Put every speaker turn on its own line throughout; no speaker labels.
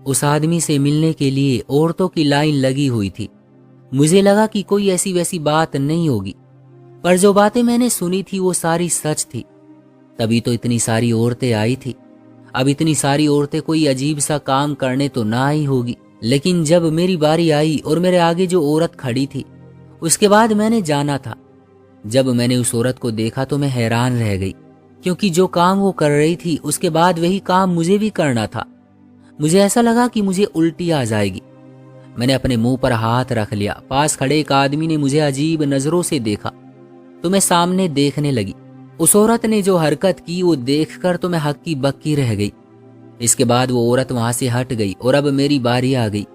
उस आदमी से मिलने के लिए औरतों की लाइन लगी हुई थी। मुझे लगा कि कोई ऐसी वैसी बात नहीं होगी, पर जो बातें मैंने सुनी थी वो सारी सच थी। तभी तो इतनी सारी औरतें आई थी। अब इतनी सारी औरतें कोई अजीब सा काम करने तो ना आई होगी, लेकिन जब मेरी बारी आई और मेरे आगे जो औरत खड़ी थी, उसके बाद मैंने जाना था। जब मैंने उस औरत को देखा तो मैं हैरान रह गई, क्योंकि जो काम वो कर रही थी उसके बाद वही काम मुझे भी करना था। मुझे ऐसा लगा कि मुझे उल्टी आ जाएगी। मैंने अपने मुंह पर हाथ रख लिया। पास खड़े एक आदमी ने मुझे अजीब नजरों से देखा तो मैं सामने देखने लगी। उस औरत ने जो हरकत की वो देखकर तो मैं हक्की बक्की रह गई। इसके बाद वो औरत वहां से हट गई और अब मेरी बारी आ गई।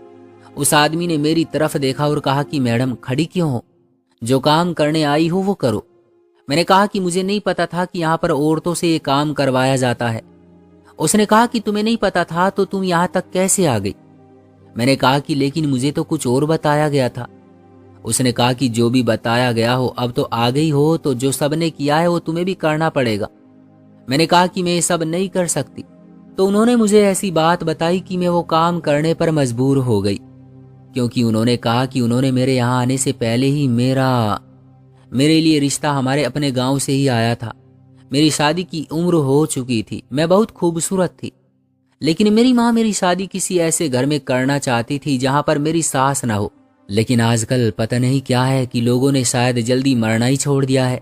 उस आदमी ने मेरी तरफ देखा और कहा कि मैडम खड़ी क्यों हो, जो काम करने आई हो वो करो। मैंने कहा कि मुझे नहीं पता था कि यहाँ पर औरतों से ये काम करवाया जाता है। उसने कहा कि तुम्हें नहीं पता था तो तुम यहाँ तक कैसे आ गई। मैंने कहा कि लेकिन मुझे तो कुछ और बताया गया था। उसने कहा कि जो भी बताया गया हो, अब तो आ गई हो तो जो सबने किया है वो तुम्हें भी करना पड़ेगा। मैंने कहा कि मैं ये सब नहीं कर सकती। तो उन्होंने मुझे ऐसी बात बताई कि मैं वो काम करने पर मजबूर हो गई, क्योंकि उन्होंने कहा कि उन्होंने मेरे यहाँ आने से पहले ही मेरे लिए रिश्ता हमारे अपने गांव से ही आया था। मेरी शादी की उम्र हो चुकी थी, मैं बहुत खूबसूरत थी, लेकिन मेरी माँ मेरी शादी किसी ऐसे घर में करना चाहती थी जहां पर मेरी सास ना हो। लेकिन आजकल पता नहीं क्या है कि लोगों ने शायद जल्दी मरना ही छोड़ दिया है।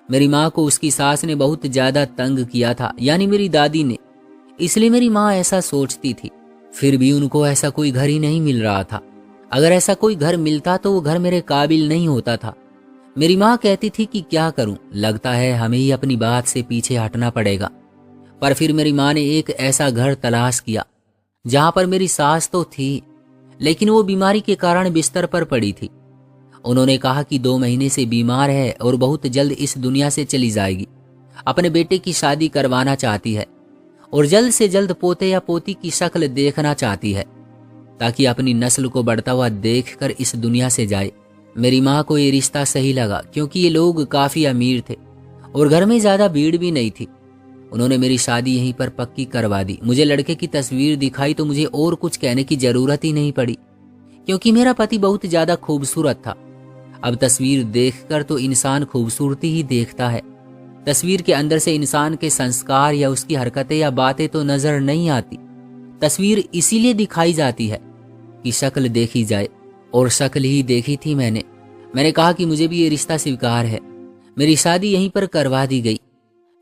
मेरी माँ को उसकी सास ने बहुत ज्यादा तंग किया था, यानी मेरी दादी ने, इसलिए मेरी माँ ऐसा सोचती थी। फिर भी उनको ऐसा कोई घर ही नहीं मिल रहा था। अगर ऐसा कोई घर मिलता तो वो घर मेरे काबिल नहीं होता था। मेरी माँ कहती थी कि क्या करूं, लगता है हमें ही अपनी बात से पीछे हटना पड़ेगा। पर फिर मेरी माँ ने एक ऐसा घर तलाश किया जहां पर मेरी सास तो थी, लेकिन वो बीमारी के कारण बिस्तर पर पड़ी थी। उन्होंने कहा कि 2 महीने से बीमार है और बहुत जल्द इस दुनिया से चली जाएगी। अपने बेटे की शादी करवाना चाहती है और जल्द से जल्द पोते या पोती की शक्ल देखना चाहती है, ताकि अपनी नस्ल को बढ़ता हुआ देखकर इस दुनिया से जाए। मेरी माँ को ये रिश्ता सही लगा, क्योंकि ये लोग काफी अमीर थे और घर में ज्यादा भीड़ भी नहीं थी। उन्होंने मेरी शादी यहीं पर पक्की करवा दी। मुझे लड़के की तस्वीर दिखाई तो मुझे और कुछ कहने की जरूरत ही नहीं पड़ी, क्योंकि मेरा पति बहुत ज्यादा खूबसूरत था। अब तस्वीर देखकर तो इंसान खूबसूरती ही देखता है। तस्वीर के अंदर से इंसान के संस्कार या उसकी हरकतें या बातें तो नजर नहीं आती। तस्वीर इसीलिए दिखाई जाती है कि शक्ल देखी जाए, और शक्ल ही देखी थी मैंने कहा कि मुझे भी ये रिश्ता स्वीकार है। मेरी शादी यहीं पर करवा दी गई।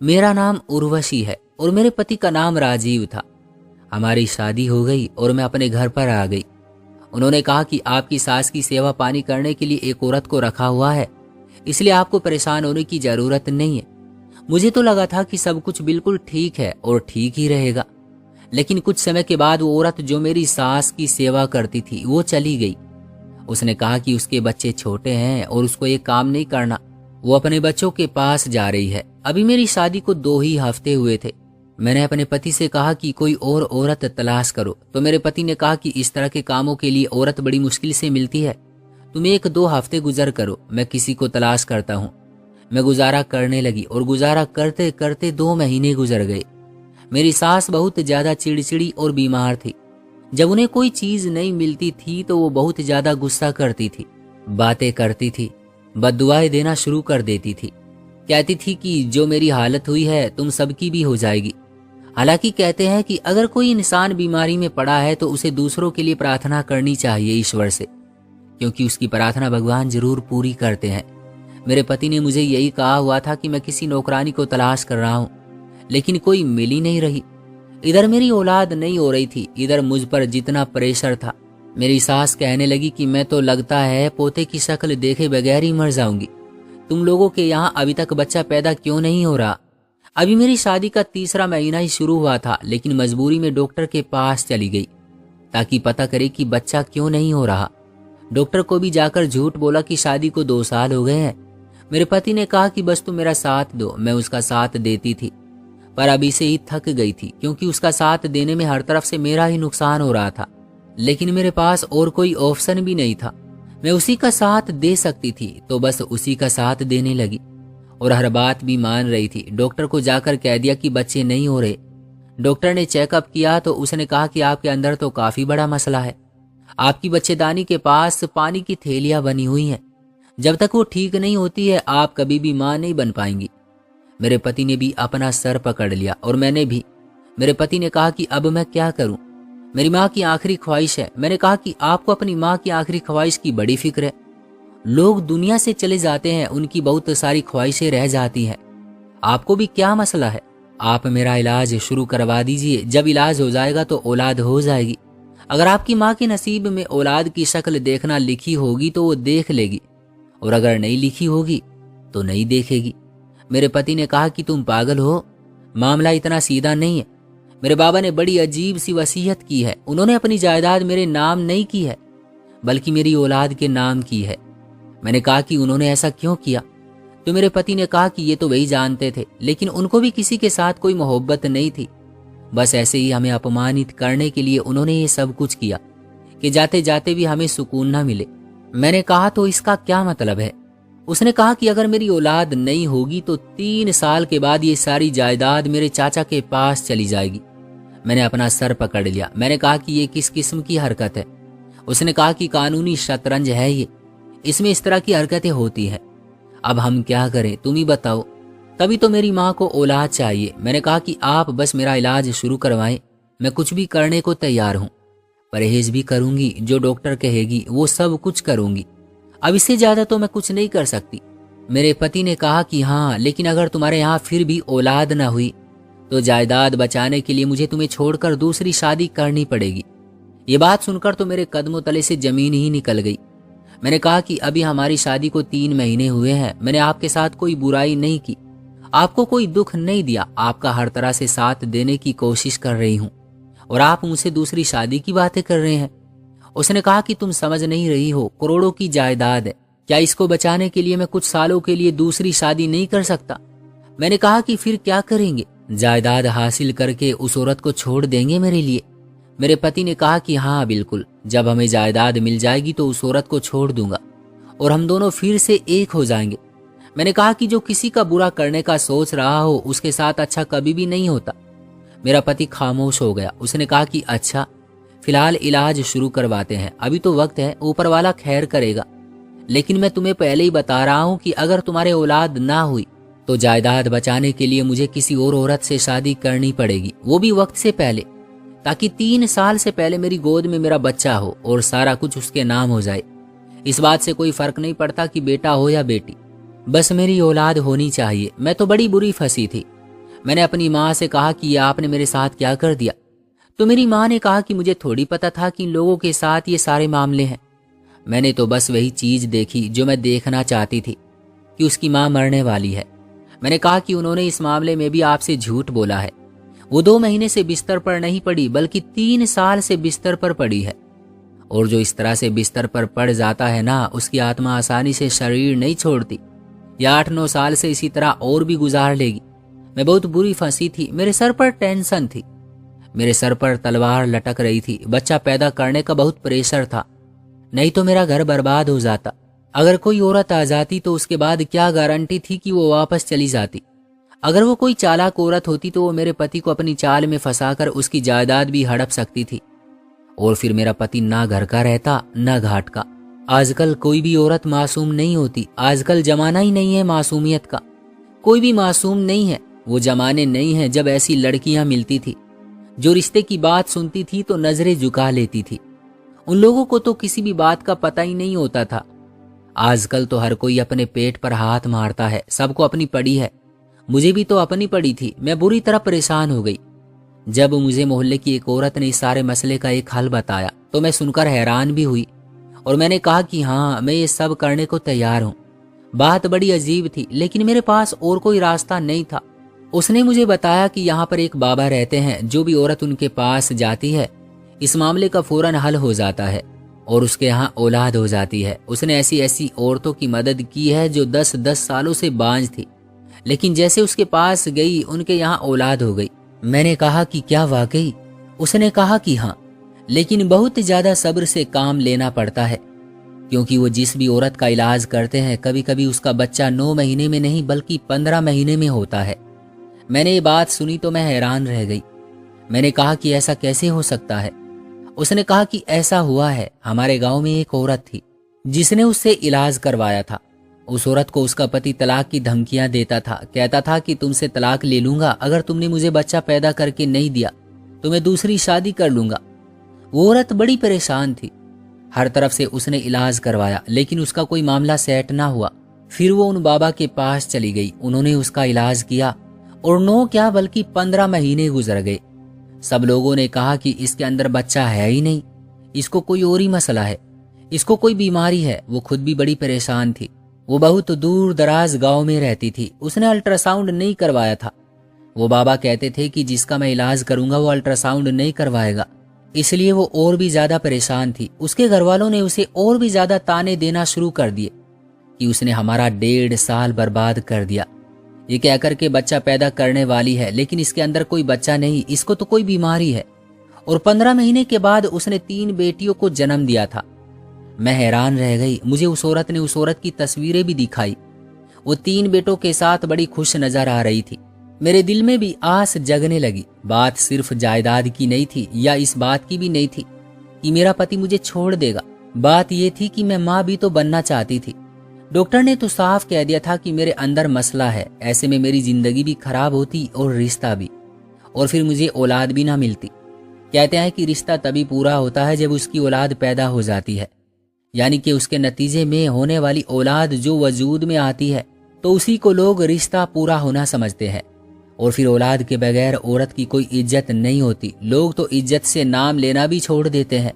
मेरा नाम उर्वशी है और मेरे पति का नाम राजीव था। हमारी शादी हो गई और मैं अपने घर पर आ गई। उन्होंने कहा कि आपकी सास की सेवा पानी करने के लिए एक औरत को रखा हुआ है, इसलिए आपको परेशान होने की जरूरत नहीं है। मुझे तो लगा था कि सब कुछ बिल्कुल ठीक है और ठीक ही रहेगा, लेकिन कुछ समय के बाद वो औरत जो मेरी सास की सेवा करती थी वो चली गई। उसने कहा कि उसके बच्चे छोटे हैं और उसको ये काम नहीं करना, वो अपने बच्चों के पास जा रही है। अभी मेरी शादी को 2 ही हफ्ते हुए थे। मैंने अपने पति से कहा कि कोई और औरत तलाश करो, तो मेरे पति ने कहा कि इस तरह के कामों के लिए औरत बड़ी मुश्किल से मिलती है, तुम 1-2 हफ्ते गुजर करो, मैं किसी को तलाश करता हूँ। मैं गुजारा करने लगी और गुजारा करते करते 2 महीने गुजर गए। मेरी सास बहुत ज्यादा चिड़चिड़ी और बीमार थी। जब उन्हें कोई चीज नहीं मिलती थी तो वो बहुत ज्यादा गुस्सा करती थी, बातें करती थी, बद्दुआएं देना शुरू कर देती थी। कहती थी कि जो मेरी हालत हुई है तुम सबकी भी हो जाएगी। हालांकि कहते हैं कि अगर कोई इंसान बीमारी में पड़ा है तो उसे दूसरों के लिए प्रार्थना करनी चाहिए ईश्वर से, क्योंकि उसकी प्रार्थना भगवान जरूर पूरी करते हैं। मेरे पति ने मुझे यही कहा हुआ था कि मैं किसी नौकरानी को तलाश कर रहा हूँ, लेकिन कोई मिल ही नहीं रही। इधर मेरी औलाद नहीं हो रही थी, इधर मुझ पर जितना प्रेशर था। मेरी सास कहने लगी कि मैं तो लगता है पोते की शक्ल देखे बगैर ही मर जाऊंगी। तुम लोगों के यहाँ अभी तक बच्चा पैदा क्यों नहीं हो रहा? अभी मेरी शादी का 3रा महीना ही शुरू हुआ था, लेकिन मजबूरी में डॉक्टर के पास चली गई ताकि पता करे कि बच्चा क्यों नहीं हो रहा। डॉक्टर को भी जाकर झूठ बोला कि शादी को 2 साल हो गए हैं। मेरे पति ने कहा कि बस तुम मेरा साथ दो। मैं उसका साथ देती थी, पर अभी से ही थक गई थी, क्योंकि उसका साथ देने में हर तरफ से मेरा ही नुकसान हो रहा था। लेकिन मेरे पास और कोई ऑप्शन भी नहीं था। मैं उसी का साथ दे सकती थी तो बस उसी का साथ देने लगी, और हर बात भी मान रही थी। डॉक्टर को जाकर कह दिया कि बच्चे नहीं हो रहे। डॉक्टर ने चेकअप किया तो उसने कहा कि आपके अंदर तो काफी बड़ा मसला है। आपकी बच्चेदानी के पास पानी की थैलियां बनी हुई हैं। जब तक वो ठीक नहीं होती है आप कभी भी मां नहीं बन पाएंगी। मेरे पति ने भी अपना सर पकड़ लिया और मैंने भी। मेरे पति ने कहा कि अब मैं क्या करूं, मेरी माँ की आखिरी ख्वाहिश है। मैंने कहा कि आपको अपनी माँ की आखिरी ख्वाहिश की बड़ी फिक्र है। लोग दुनिया से चले जाते हैं, उनकी बहुत सारी ख्वाहिशें रह जाती हैं। आपको भी क्या मसला है? आप मेरा इलाज शुरू करवा दीजिए। जब इलाज हो जाएगा तो औलाद हो जाएगी। अगर आपकी माँ के नसीब में औलाद की शक्ल देखना लिखी होगी तो वो देख लेगी, और अगर नहीं लिखी होगी तो नहीं देखेगी। मेरे पति ने कहा कि तुम पागल हो, मामला इतना सीधा नहीं है। मेरे बाबा ने बड़ी अजीब सी वसीयत की है। उन्होंने अपनी जायदाद मेरे नाम नहीं की है, बल्कि मेरी औलाद के नाम की है। मैंने कहा कि उन्होंने ऐसा क्यों किया? तो मेरे पति ने कहा कि ये तो वही जानते थे, लेकिन उनको भी किसी के साथ कोई मोहब्बत नहीं थी। बस ऐसे ही हमें अपमानित करने के लिए उन्होंने ये सब कुछ किया कि जाते जाते भी हमें सुकून ना मिले। मैंने कहा तो इसका क्या मतलब है? उसने कहा कि अगर मेरी औलाद नहीं होगी तो 3 साल के बाद ये सारी जायदाद मेरे चाचा के पास चली जाएगी। मैंने अपना सर पकड़ लिया। मैंने कहा कि ये किस किस्म की हरकत है? उसने कहा कि कानूनी शतरंज है ये, इसमें इस तरह की हरकतें होती हैं। अब हम क्या करें, तुम ही बताओ। तभी तो मेरी माँ को औलाद चाहिए। मैंने कहा कि आप बस मेरा इलाज शुरू करवाएं, मैं कुछ भी करने को तैयार हूँ। परहेज भी करूंगी, जो डॉक्टर कहेगी वो सब कुछ करूंगी। अब इससे ज्यादा तो मैं कुछ नहीं कर सकती। मेरे पति ने कहा कि हाँ, लेकिन अगर तुम्हारे यहाँ फिर भी औलाद ना हुई तो जायदाद बचाने के लिए मुझे तुम्हें छोड़कर दूसरी शादी करनी पड़ेगी। ये बात सुनकर तो मेरे कदमों तले से जमीन ही निकल गई। मैंने कहा कि अभी हमारी शादी को 3 महीने हुए हैं। मैंने आपके साथ कोई बुराई नहीं की, आपको कोई दुख नहीं दिया। आपका हर तरह से साथ देने की कोशिश कर रही हूँ और आप मुझसे दूसरी शादी की बातें कर रहे हैं। उसने कहा कि तुम समझ नहीं रही हो, करोड़ों की जायदाद है। क्या इसको बचाने के लिए मैं कुछ सालों के लिए दूसरी शादी नहीं कर सकता? मैंने कहा कि फिर क्या करेंगे? जायदाद हासिल करके उस औरत को छोड़ देंगे मेरे लिए? मेरे पति ने कहा कि हाँ बिल्कुल, जब हमें जायदाद मिल जाएगी तो उस औरत को छोड़ दूंगा और हम दोनों फिर से एक हो जाएंगे। मैंने कहा कि जो किसी का बुरा करने का सोच रहा हो उसके साथ अच्छा कभी भी नहीं होता। मेरा पति खामोश हो गया। उसने कहा कि अच्छा, फिलहाल इलाज शुरू करवाते हैं, अभी तो वक्त है, ऊपर वाला खैर करेगा। लेकिन मैं तुम्हें पहले ही बता रहा हूं कि अगर तुम्हारे औलाद ना हुई तो जायदाद बचाने के लिए मुझे किसी और औरत से शादी करनी पड़ेगी, वो भी वक्त से पहले, ताकि 3 साल से पहले मेरी गोद में मेरा बच्चा हो और सारा कुछ उसके नाम हो जाए। इस बात से कोई फर्क नहीं पड़ता कि बेटा हो या बेटी, बस मेरी औलाद होनी चाहिए। मैं तो बड़ी बुरी फंसी थी। मैंने अपनी माँ से कहा कि आपने मेरे साथ क्या कर दिया? तो मेरी माँ ने कहा कि मुझे थोड़ी पता था कि इन लोगों के साथ ये सारे मामले हैं। मैंने तो बस वही चीज देखी जो मैं देखना चाहती थी, कि उसकी माँ मरने वाली है। मैंने कहा कि उन्होंने इस मामले में भी आपसे झूठ बोला है। वो 2 महीने से बिस्तर पर नहीं पड़ी, बल्कि 3 साल से बिस्तर पर पड़ी है। और जो इस तरह से बिस्तर पर पड़ जाता है ना, उसकी आत्मा आसानी से शरीर नहीं छोड़ती। या 8-9 साल से इसी तरह और भी गुजार लेगी। मैं बहुत बुरी फंसी थी। मेरे सर पर टेंशन थी, मेरे सर पर तलवार लटक रही थी। बच्चा पैदा करने का बहुत प्रेशर था, नहीं तो मेरा घर बर्बाद हो जाता। अगर कोई औरत आ जाती तो उसके बाद क्या गारंटी थी कि वो वापस चली जाती? अगर वो कोई चालाक औरत होती तो वो मेरे पति को अपनी चाल में फंसाकर उसकी जायदाद भी हड़प सकती थी, और फिर मेरा पति ना घर का रहता ना घाट का। आजकल कोई भी औरत मासूम नहीं होती। आजकल जमाना ही नहीं है मासूमियत का। कोई भी मासूम नहीं है। वो जमाने नहीं है जब ऐसी लड़कियां मिलती थी जो रिश्ते की बात सुनती थी तो नजरें झुका लेती थी। उन लोगों को तो किसी भी बात का पता ही नहीं होता था। आजकल तो हर कोई अपने पेट पर हाथ मारता है। सबको अपनी पड़ी है, मुझे भी तो अपनी पड़ी थी। मैं बुरी तरह परेशान हो गई। जब मुझे मोहल्ले की एक औरत ने इस सारे मसले का एक हल बताया तो मैं सुनकर हैरान भी हुई, और मैंने कहा कि हाँ, मैं ये सब करने को तैयार हूँ। बात बड़ी अजीब थी, लेकिन मेरे पास और कोई रास्ता नहीं था। उसने मुझे बताया कि यहाँ पर एक बाबा रहते हैं, जो भी औरत उनके पास जाती है इस मामले का फौरन हल हो जाता है और उसके यहाँ औलाद हो जाती है। उसने ऐसी ऐसी औरतों की मदद की है जो 10-10 सालों से बांझ थी, लेकिन जैसे उसके पास गई उनके यहाँ औलाद हो गई। मैंने कहा कि क्या वाकई? उसने कहा कि हाँ, लेकिन बहुत ज्यादा सब्र से काम लेना पड़ता है, क्योंकि वो जिस भी औरत का इलाज करते हैं कभी कभी उसका बच्चा 9 महीने में नहीं बल्कि 15 महीने में होता है। मैंने ये बात सुनी तो मैं हैरान रह गई। मैंने कहा कि ऐसा कैसे हो सकता है। उसने कहा कि ऐसा हुआ है, हमारे गांव में एक औरत थी जिसने उससे इलाज करवाया था। उस औरत को उसका पति तलाक की धमकियां देता था, कहता था कि तुमसे तलाक ले लूंगा, अगर तुमने मुझे बच्चा पैदा करके नहीं दिया तो मैं दूसरी शादी कर लूंगा। वो औरत बड़ी परेशान थी। हर तरफ से उसने इलाज करवाया लेकिन उसका कोई मामला सेट ना हुआ। फिर वो उन बाबा के पास चली गई, उन्होंने उसका इलाज किया और 9 क्या बल्कि 15 महीने गुजर गए। सब लोगों ने कहा कि इसके अंदर बच्चा है ही नहीं, इसको कोई और ही मसला है, इसको कोई बीमारी है। वो खुद भी बड़ी परेशान थी। वो बहुत दूर दराज गांव में रहती थी। उसने अल्ट्रासाउंड नहीं करवाया था। वो बाबा कहते थे कि जिसका मैं इलाज करूंगा वो अल्ट्रासाउंड नहीं करवाएगा, इसलिए वो और भी ज्यादा परेशान थी। उसके घर वालों ने उसे और भी ज्यादा ताने देना शुरू कर दिए कि उसने हमारा 1.5 साल बर्बाद कर दिया। ये कहकर के बच्चा पैदा करने वाली है लेकिन इसके अंदर कोई बच्चा नहीं, इसको तो कोई बीमारी है। और 15 महीने के बाद उसने 3 बेटियों को जन्म दिया था। मैं हैरान रह गई। मुझे उस औरत ने उस औरत की तस्वीरें भी दिखाई। वो 3 बेटों के साथ बड़ी खुश नजर आ रही थी। मेरे दिल में भी आस जगने लगी। बात सिर्फ जायदाद की नहीं थी या इस बात की भी नहीं थी कि मेरा पति मुझे छोड़ देगा। बात यह थी कि मैं माँ भी तो बनना चाहती थी। डॉक्टर ने तो साफ कह दिया था कि मेरे अंदर मसला है, ऐसे में मेरी जिंदगी भी खराब होती और रिश्ता भी, और फिर मुझे औलाद भी ना मिलती। कहते हैं कि रिश्ता तभी पूरा होता है जब उसकी औलाद पैदा हो जाती है, यानी कि उसके नतीजे में होने वाली औलाद जो वजूद में आती है तो उसी को लोग रिश्ता पूरा होना समझते हैं। और फिर औलाद के बगैर औरत की कोई इज्जत नहीं होती। लोग तो इज्जत से नाम लेना भी छोड़ देते हैं।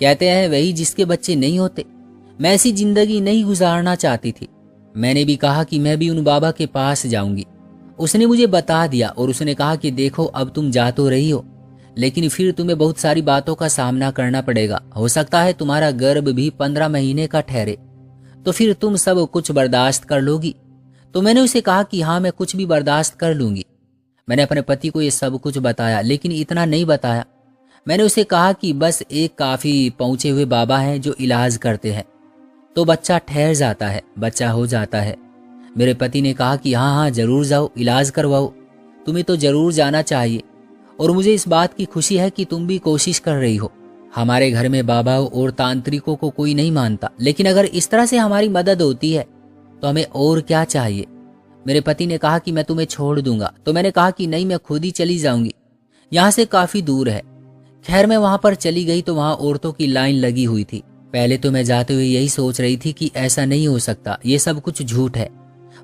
कहते हैं वही जिसके बच्चे नहीं होते। मैं ऐसी जिंदगी नहीं गुजारना चाहती थी। मैंने भी कहा कि मैं भी उन बाबा के पास जाऊंगी। उसने मुझे बता दिया और उसने कहा कि देखो अब तुम जा तो रही हो लेकिन फिर तुम्हें बहुत सारी बातों का सामना करना पड़ेगा। हो सकता है तुम्हारा गर्भ भी 15 महीने का ठहरे, तो फिर तुम सब कुछ बर्दाश्त कर लोगी। तो मैंने उसे कहा कि हाँ मैं कुछ भी बर्दाश्त कर लूंगी। मैंने अपने पति को ये सब कुछ बताया लेकिन इतना नहीं बताया। मैंने उसे कहा कि बस एक काफी पहुंचे हुए बाबा हैं जो इलाज करते हैं तो बच्चा ठहर जाता है, बच्चा हो जाता है। मेरे पति ने कहा कि हाँ हाँ जरूर जाओ, इलाज करवाओ, तुम्हें तो जरूर जाना चाहिए और मुझे इस बात की खुशी है कि तुम भी कोशिश कर रही हो। हमारे घर में बाबाओं और तांत्रिकों को कोई नहीं मानता, लेकिन अगर इस तरह से हमारी मदद होती है तो हमें और क्या चाहिए। मेरे पति ने कहा कि मैं तुम्हें छोड़ दूंगा, तो मैंने कहा कि नहीं मैं खुद ही चली जाऊंगी, यहाँ से काफी दूर है। खैर मैं वहां पर चली गई तो वहां औरतों की लाइन लगी हुई थी। पहले तो मैं जाते हुए यही सोच रही थी कि ऐसा नहीं हो सकता, ये सब कुछ झूठ है।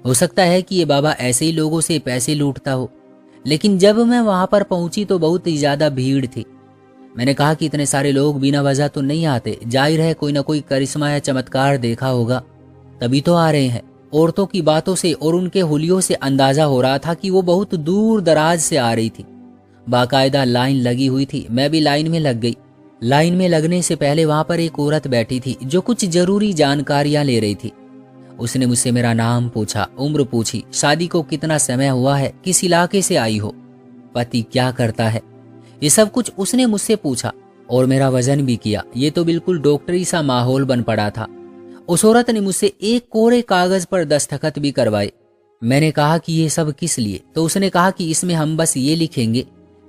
हो सकता है कि ये बाबा ऐसे ही लोगों से पैसे लूटता हो। लेकिन जब मैं वहां पर पहुंची तो बहुत ही ज्यादा भीड़ थी। मैंने कहा कि इतने सारे लोग बिना वजह तो नहीं आते, जाहिर है कोई ना कोई करिश्मा या चमत्कार देखा होगा तभी तो आ रहे हैं। औरतों की बातों से और उनके हुलियों से अंदाजा हो रहा था कि वो बहुत दूर दराज से आ रही थी। बाकायदा लाइन लगी हुई थी। मैं भी लाइन में लग गई। लाइन में लगने से पहले वहां पर एक औरत बैठी थी जो कुछ जरूरी जानकारियां ले रही थी। उसने मुझसे मेरा नाम पूछा, उम्र पूछी, शादी को कितना समय हुआ है, किस इलाके से आई हो, पति क्या करता है, ये सब कुछ उसने मुझसे पूछा और मेरा वजन भी किया। ये तो बिल्कुल डॉक्टरी सा माहौल बन पड़ा था। उस औरत ने मुझसे एक कोरे कागज पर दस्तखत भी करवाए। मैंने कहा कि ये सब किस लिए, तो उसने कहा कि इसमें हम बस ये लिखेंगे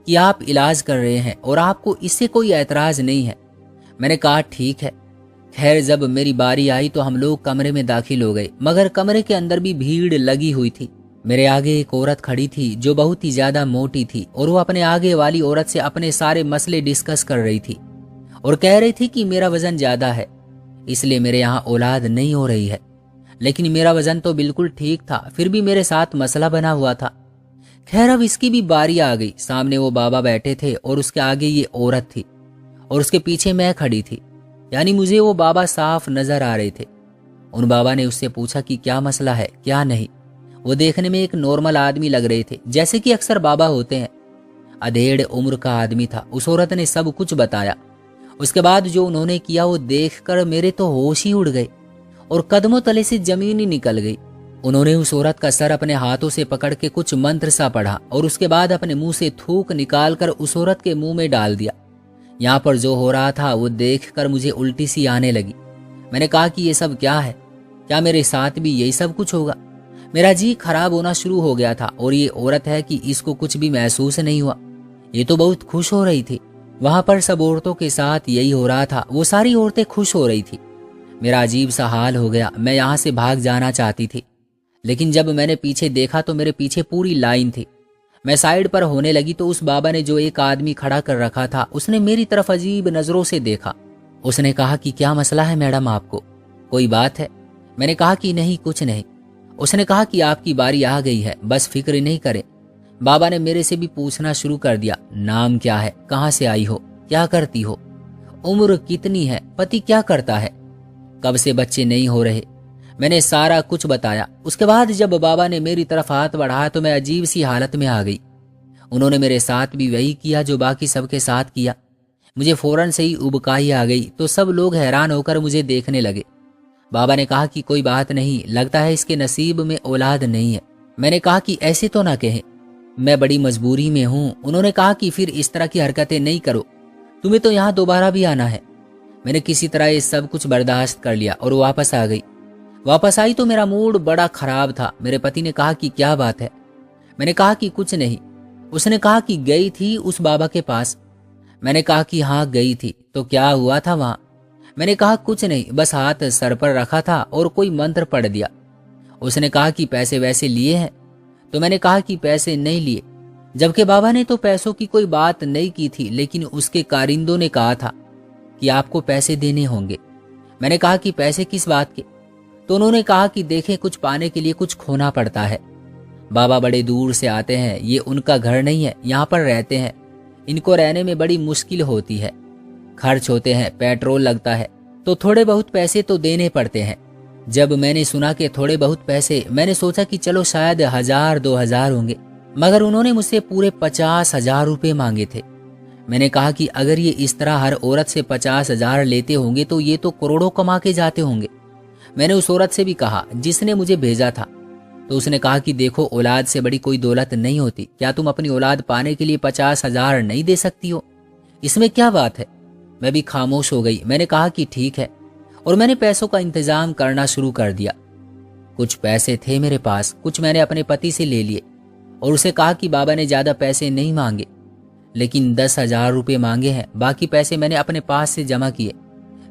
कि आप इलाज कर रहे हैं और आपको इससे कोई ऐतराज नहीं है। मैंने कहा ठीक है। खैर जब मेरी बारी आई तो हम लोग कमरे में दाखिल हो गए, मगर कमरे के अंदर भी भीड़ लगी हुई थी। मेरे आगे एक औरत खड़ी थी जो बहुत ही ज्यादा मोटी थी और वो अपने आगे वाली औरत से अपने सारे मसले डिस्कस कर रही थी और कह रही थी कि मेरा वजन ज्यादा है इसलिए मेरे यहाँ औलाद नहीं हो रही है। लेकिन मेरा वजन तो बिल्कुल ठीक था, फिर भी मेरे साथ मसला बना हुआ था। खैर अब इसकी भी बारी आ गई। सामने वो बाबा बैठे थे और उसके आगे ये औरत थी और उसके पीछे मैं खड़ी थी, यानी मुझे वो बाबा साफ नजर आ रहे थे। उन बाबा ने उससे पूछा कि क्या मसला है क्या नहीं। वो देखने में एक नॉर्मल आदमी लग रहे थे, जैसे कि अक्सर बाबा होते हैं। अधेड़ उम्र का आदमी था। उस औरत ने सब कुछ बताया। उसके बाद जो उन्होंने किया वो देखकर मेरे तो होश ही उड़ गए और कदमों तले से जमीन ही निकल गई। उन्होंने उस औरत का सर अपने हाथों से पकड़ के कुछ मंत्र सा पढ़ा और उसके बाद अपने मुंह से थूक निकालकर उस औरत के मुंह में डाल दिया। यहाँ पर जो हो रहा था वो देखकर मुझे उल्टी सी आने लगी। मैंने कहा कि ये सब क्या है, क्या मेरे साथ भी यही सब कुछ होगा। मेरा जी खराब होना शुरू हो गया था और ये औरत है कि इसको कुछ भी महसूस नहीं हुआ। ये तो बहुत खुश हो रही थी। वहां पर सब औरतों के साथ यही हो रहा था, वो सारी औरतें खुश हो रही थी। मेरा अजीब सा हाल हो गया, मैं यहाँ से भाग जाना चाहती थी, लेकिन जब मैंने पीछे देखा तो मेरे पीछे पूरी लाइन थी। मैं साइड पर होने लगी तो उस बाबा ने जो एक आदमी खड़ा कर रखा था, उसने मेरी तरफ अजीब नजरों से देखा। उसने कहा कि क्या मसला है मैडम, आपको कोई बात है? मैंने कहा कि नहीं, कुछ नहीं। उसने कहा कि आपकी बारी आ गई है, बस फिक्र नहीं करें। बाबा ने मेरे से भी पूछना शुरू कर दिया, नाम क्या है, कहाँ से आई हो, क्या करती हो, उम्र कितनी है, पति क्या करता है, कब से बच्चे नहीं हो रहे। मैंने सारा कुछ बताया। उसके बाद जब बाबा ने मेरी तरफ हाथ बढ़ाया तो मैं अजीब सी हालत में आ गई। उन्होंने मेरे साथ भी वही किया जो बाकी सबके साथ किया। मुझे फौरन से ही उबकाई आ गई तो सब लोग हैरान होकर मुझे देखने लगे। बाबा ने कहा कि कोई बात नहीं, लगता है इसके नसीब में औलाद नहीं है। मैंने कहा कि ऐसे तो ना कहें, मैं बड़ी मजबूरी में हूं। उन्होंने कहा कि फिर इस तरह की हरकतें नहीं करो, तुम्हें तो यहाँ दोबारा भी आना है। मैंने किसी तरह ये सब कुछ बर्दाश्त कर लिया और वापस आ गई। वापस आई तो मेरा मूड बड़ा खराब था। मेरे पति ने कहा कि क्या बात है? मैंने कहा कि कुछ नहीं। उसने कहा कि गई थी उस बाबा के पास। मैंने कहा कि हाँ गई थी, तो क्या हुआ था वहां? मैंने कहा कुछ नहीं, बस हाथ सर पर रखा था और कोई मंत्र पढ़ दिया। उसने कहा कि पैसे वैसे लिए हैं? तो मैंने कहा कि पैसे नहीं लिए, जबकि बाबा ने तो पैसों की कोई बात नहीं की थी, लेकिन उसके कारिंदों ने कहा था कि आपको पैसे देने होंगे। मैंने कहा कि पैसे किस बात के? तो उन्होंने कहा कि देखें, कुछ पाने के लिए कुछ खोना पड़ता है। बाबा बड़े दूर से आते हैं, ये उनका घर नहीं है, यहाँ पर रहते हैं, इनको रहने में बड़ी मुश्किल होती है, खर्च होते हैं, पेट्रोल लगता है, तो थोड़े बहुत पैसे तो देने पड़ते हैं। जब मैंने सुना कि थोड़े बहुत पैसे, मैंने सोचा कि चलो शायद 1000-2000 होंगे, मगर उन्होंने मुझसे पूरे 50,000 रुपये मांगे थे। मैंने कहा कि अगर ये इस तरह हर औरत से 50,000 लेते होंगे तो ये तो करोड़ों कमा के जाते होंगे। मैंने उस औरत से भी कहा जिसने मुझे भेजा था, तो उसने कहा कि देखो, औलाद से बड़ी कोई दौलत नहीं होती, क्या तुम अपनी औलाद पाने के लिए 50,000 नहीं दे सकती हो? इसमें क्या बात है? मैं भी खामोश हो गई। मैंने कहा कि ठीक है, और मैंने पैसों का इंतजाम करना शुरू कर दिया। कुछ पैसे थे मेरे पास, कुछ मैंने अपने पति से ले लिए और उसे कहा कि बाबा ने ज्यादा पैसे नहीं मांगे, लेकिन 10,000 रुपये मांगे हैं। बाकी पैसे मैंने अपने पास से जमा किए।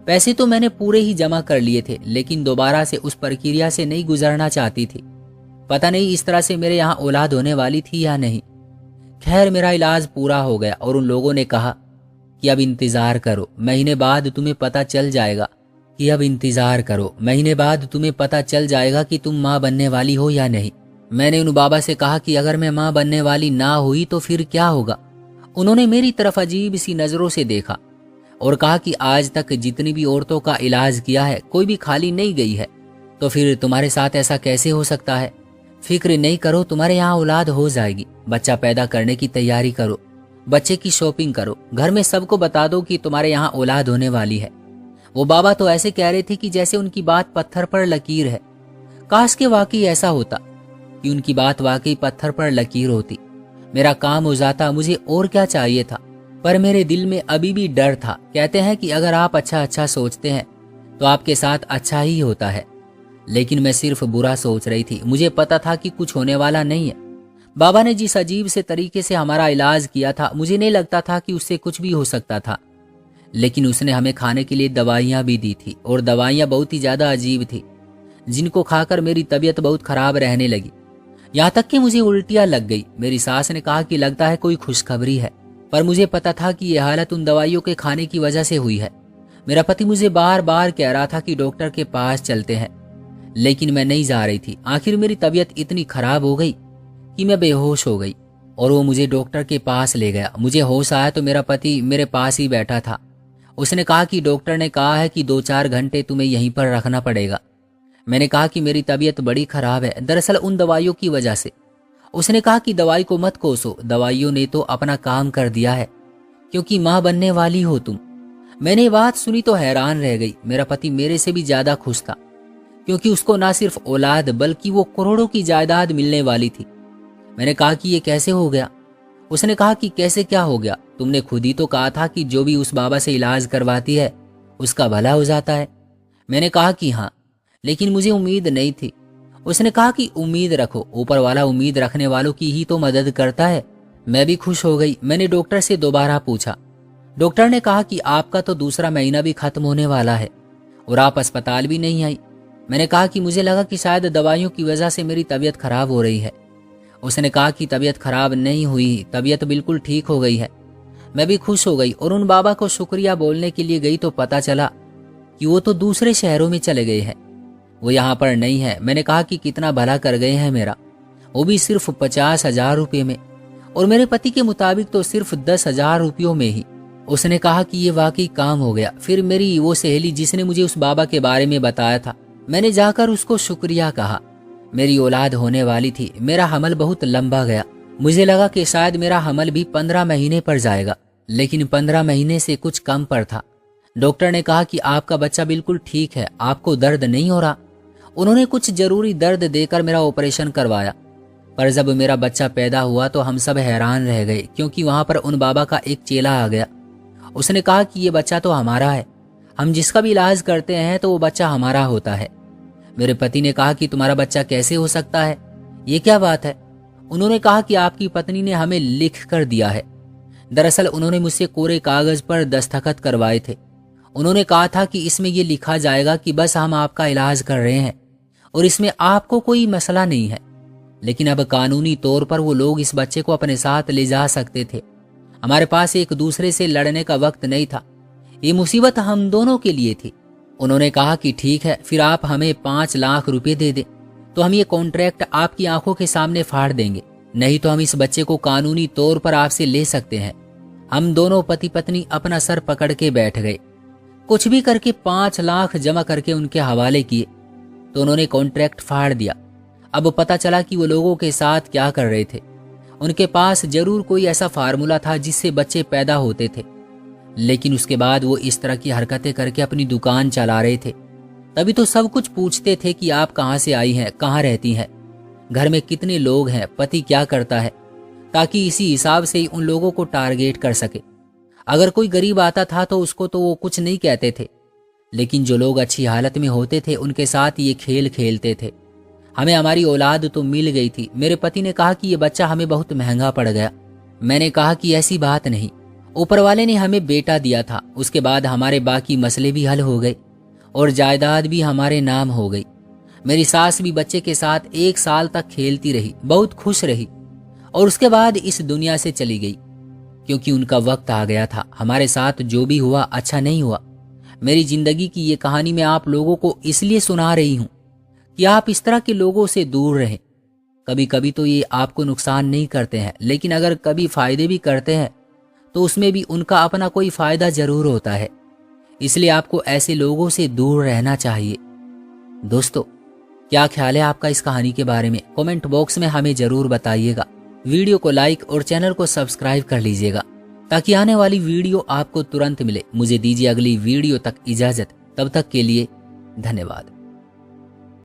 पैसे तो मैंने पूरे ही जमा कर लिए थे, लेकिन दोबारा से उस प्रक्रिया से नहीं गुजरना चाहती थी। पता नहीं इस तरह से मेरे यहाँ औलाद होने वाली थी या नहीं। खैर, मेरा इलाज पूरा हो गया और उन लोगों ने कहा कि अब इंतजार करो, महीने बाद तुम्हें पता चल जाएगा कि तुम माँ बनने वाली हो या नहीं। मैंने उन बाबा से कहा कि अगर मैं माँ बनने वाली ना हुई तो फिर क्या होगा? उन्होंने मेरी तरफ अजीब सी नजरों से देखा और कहा कि आज तक जितनी भी औरतों का इलाज किया है, कोई भी खाली नहीं गई है, तो फिर तुम्हारे साथ ऐसा कैसे हो सकता है? फिक्र नहीं करो, तुम्हारे यहाँ औलाद हो जाएगी। बच्चा पैदा करने की तैयारी करो, बच्चे की शॉपिंग करो, घर में सबको बता दो कि तुम्हारे यहाँ औलाद होने वाली है। वो बाबा तो ऐसे कह रहे थे कि जैसे उनकी बात पत्थर पर लकीर है। काश के वाकई ऐसा होता कि उनकी बात वाकई पत्थर पर लकीर होती, मेरा काम हो जाता, मुझे और क्या चाहिए था। पर मेरे दिल में अभी भी डर था। कहते हैं कि अगर आप अच्छा सोचते हैं तो आपके साथ अच्छा ही होता है, लेकिन मैं सिर्फ बुरा सोच रही थी। मुझे पता था कि कुछ होने वाला नहीं है। बाबा ने जिस अजीब से तरीके से हमारा इलाज किया था, मुझे नहीं लगता था कि उससे कुछ भी हो सकता था, लेकिन उसने हमें खाने के लिए दवाइयाँ भी दी थी, और दवाइयाँ बहुत ही ज्यादा अजीब थी, जिनको खाकर मेरी तबीयत बहुत खराब रहने लगी, यहाँ तक कि मुझे उल्टियाँ लग गई। मेरी सास ने कहा कि लगता है कोई खुशखबरी है, पर मुझे पता था कि यह हालत उन दवाइयों के खाने की वजह से हुई है। मेरा पति मुझे बार बार कह रहा था कि डॉक्टर के पास चलते हैं, लेकिन मैं नहीं जा रही थी। आखिर मेरी तबीयत इतनी खराब हो गई कि मैं बेहोश हो गई और वो मुझे डॉक्टर के पास ले गया। मुझे होश आया तो मेरा पति मेरे पास ही बैठा था। उसने कहा कि डॉक्टर ने कहा है कि 2-4 घंटे तुम्हें यहीं पर रखना पड़ेगा। मैंने कहा कि मेरी तबीयत बड़ी खराब है, दरअसल उन दवाइयों की वजह से। उसने कहा कि दवाई को मत कोसो, दवाइयों ने तो अपना काम कर दिया है, क्योंकि माँ बनने वाली हो तुम। मैंने ये बात सुनी तो हैरान रह गई। मेरा पति मेरे से भी ज्यादा खुश था, क्योंकि उसको ना सिर्फ औलाद बल्कि वो करोड़ों की जायदाद मिलने वाली थी। मैंने कहा कि ये कैसे हो गया? उसने कहा कि कैसे क्या हो गया, तुमने खुद ही तो कहा था कि जो भी उस बाबा से इलाज करवाती है उसका भला हो जाता है। मैंने कहा कि हाँ, लेकिन मुझे उम्मीद नहीं थी। उसने कहा कि उम्मीद रखो, ऊपर वाला उम्मीद रखने वालों की ही तो मदद करता है। मैं भी खुश हो गई। मैंने डॉक्टर से दोबारा पूछा। डॉक्टर ने कहा कि आपका तो दूसरा महीना भी खत्म होने वाला है और आप अस्पताल भी नहीं आई। मैंने कहा कि मुझे लगा कि शायद दवाइयों की वजह से मेरी तबीयत खराब हो रही है। उसने कहा कि तबीयत खराब नहीं हुई, तबीयत बिल्कुल ठीक हो गई है। मैं भी खुश हो गई और उन बाबा को शुक्रिया बोलने के लिए गई तो पता चला कि वो तो दूसरे शहरों में चले गए हैं, वो यहाँ पर नहीं है। मैंने कहा कि कितना भला कर गए हैं मेरा, वो भी सिर्फ 50,000 रुपये में, और मेरे पति के मुताबिक तो सिर्फ 10,000 रुपयों में ही। उसने कहा कि ये वाकई काम हो गया। फिर मेरी वो सहेली जिसने मुझे उस बाबा के बारे में बताया था, मैंने जाकर उसको शुक्रिया कहा। मेरी औलाद होने वाली थी। मेरा हमल बहुत लंबा गया। मुझे लगा कि शायद मेरा हमल भी 15 महीने पर जाएगा, लेकिन 15 महीने से कुछ कम पर था। डॉक्टर ने कहा कि आपका बच्चा बिल्कुल ठीक है, आपको दर्द नहीं हो रहा। उन्होंने कुछ जरूरी दर्द देकर मेरा ऑपरेशन करवाया। पर जब मेरा बच्चा पैदा हुआ तो हम सब हैरान रह गए, क्योंकि वहां पर उन बाबा का एक चेला आ गया। उसने कहा कि ये बच्चा तो हमारा है, हम जिसका भी इलाज करते हैं तो वो बच्चा हमारा होता है। मेरे पति ने कहा कि तुम्हारा बच्चा कैसे हो सकता है, ये क्या बात है? उन्होंने कहा कि आपकी पत्नी ने हमें लिख कर दिया है। दरअसल उन्होंने मुझसे कोरे कागज पर दस्तखत करवाए थे। उन्होंने कहा था कि इसमें यह लिखा जाएगा कि बस हम आपका इलाज कर रहे हैं और इसमें आपको कोई मसला नहीं है। लेकिन अब कानूनी तौर पर वो लोग इस बच्चे को अपने साथ ले जा सकते थे। हमारे पास एक दूसरे से लड़ने का वक्त नहीं था, ये मुसीबत हम दोनों के लिए थी। उन्होंने कहा कि ठीक है, फिर आप हमें 5 लाख रुपए दे दें तो हम ये कॉन्ट्रैक्ट आपकी आंखों के सामने फाड़ देंगे, नहीं तो हम इस बच्चे को कानूनी तौर पर आपसे ले सकते हैं। हम दोनों पति पत्नी अपना सर पकड़ के बैठ गए। कुछ भी करके 5 लाख जमा करके उनके हवाले किए तो उन्होंने कॉन्ट्रैक्ट फाड़ दिया। अब पता चला कि वो लोगों के साथ क्या कर रहे थे। उनके पास जरूर कोई ऐसा फार्मूला था जिससे बच्चे पैदा होते थे, लेकिन उसके बाद वो इस तरह की हरकतें करके अपनी दुकान चला रहे थे। तभी तो सब कुछ पूछते थे कि आप कहाँ से आई हैं, कहाँ रहती हैं, घर में कितने लोग हैं, पति क्या करता है, ताकि इसी हिसाब से ही उन लोगों को टारगेट कर सके। अगर कोई गरीब आता था तो उसको तो वो कुछ नहीं कहते थे, लेकिन जो लोग अच्छी हालत में होते थे उनके साथ ये खेल खेलते थे। हमें हमारी औलाद तो मिल गई थी। मेरे पति ने कहा कि ये बच्चा हमें बहुत महंगा पड़ गया। मैंने कहा कि ऐसी बात नहीं, ऊपर वाले ने हमें बेटा दिया था। उसके बाद हमारे बाकी मसले भी हल हो गए और जायदाद भी हमारे नाम हो गई। मेरी सास भी बच्चे के साथ 1 साल तक खेलती रही, बहुत खुश रही, और उसके बाद इस दुनिया से चली गई, क्योंकि उनका वक्त आ गया था। हमारे साथ जो भी हुआ अच्छा नहीं हुआ। मेरी जिंदगी की ये कहानी मैं आप लोगों को इसलिए सुना रही हूं कि आप इस तरह के लोगों से दूर रहें। कभी कभी तो ये आपको नुकसान नहीं करते हैं, लेकिन अगर कभी फायदे भी करते हैं तो उसमें भी उनका अपना कोई फायदा जरूर होता है। इसलिए आपको ऐसे लोगों से दूर रहना चाहिए। दोस्तों, क्या ख्याल है आपका इस कहानी के बारे में? कमेंट बॉक्स में हमें जरूर बताइएगा। वीडियो को लाइक और चैनल को सब्सक्राइब कर लीजिएगा ताकि आने वाली वीडियो आपको तुरंत मिले। मुझे दीजिए अगली वीडियो तक इजाजत। तब तक के लिए धन्यवाद।